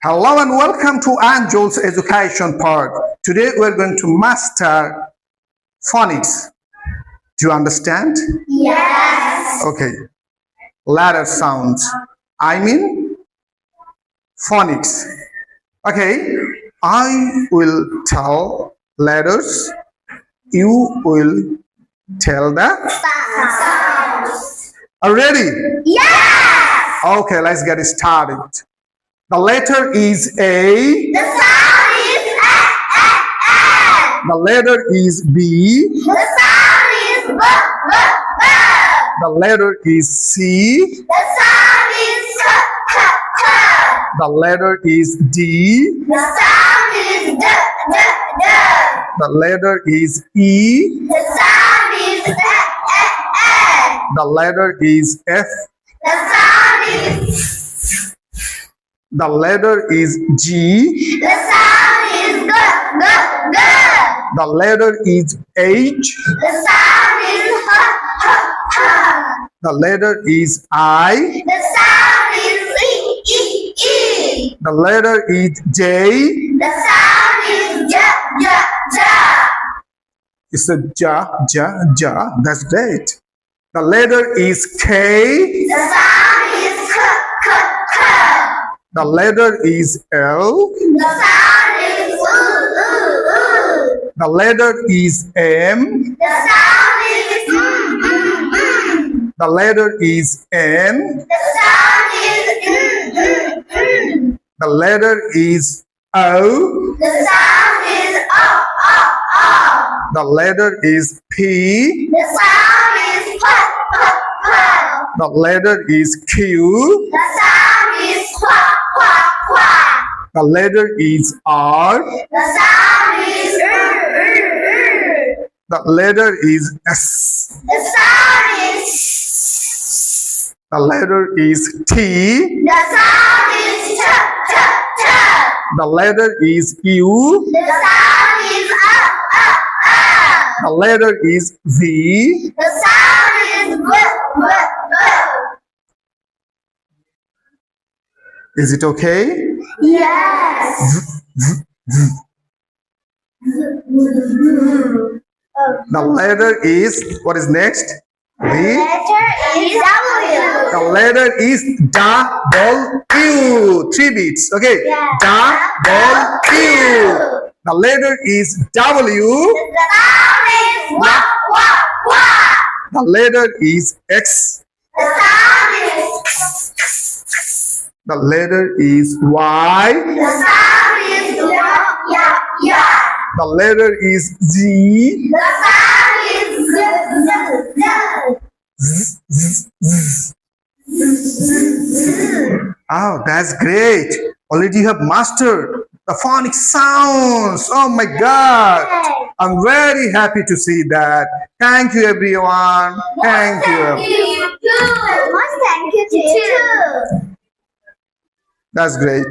Hello and welcome to Angel's Education Part. Today we're going to master phonics. Do you understand? Yes. Okay. Letter sounds. I mean phonics. Okay. I will tell letters. You will tell the Sounds. Are you ready? Yes. Okay, let's get started. The letter is A. The sound is A. The letter is B. The sound is B. The letter is C. The sound is K. The letter is D. The sound is D. The letter is E. The sound is A. The letter is F. The sound is The letter is G. The sound is G. The letter is H. The sound is H. The letter is I. The sound is E. The letter is J. The sound is J. It's a ja. That's great. The letter is K. The sound is K. The letter is L. The sound is U. The letter is M. The sound is The letter is N. The sound is The letter is O. The sound is O. The letter is P. The sound is P. The letter is Q. The sound is Qu. The letter is R. The sound is The letter is S. The sound is The letter is T. The sound is T. The letter is U. The sound is The letter is V. The sound is V. Is it okay? Yes. The letter is, what is next? V. Letter is W. The letter is W. 3 beats. Okay. W. The letter is W. The sound is W. The letter is X. The sound is The letter is Y. The sound is Y. The letter is Z. The sound is Z. Oh, that's great. Already you have mastered the phonic sounds. Oh my God. I'm very happy to see that. Thank you, everyone. Thank you. Thank you to you too. That's great.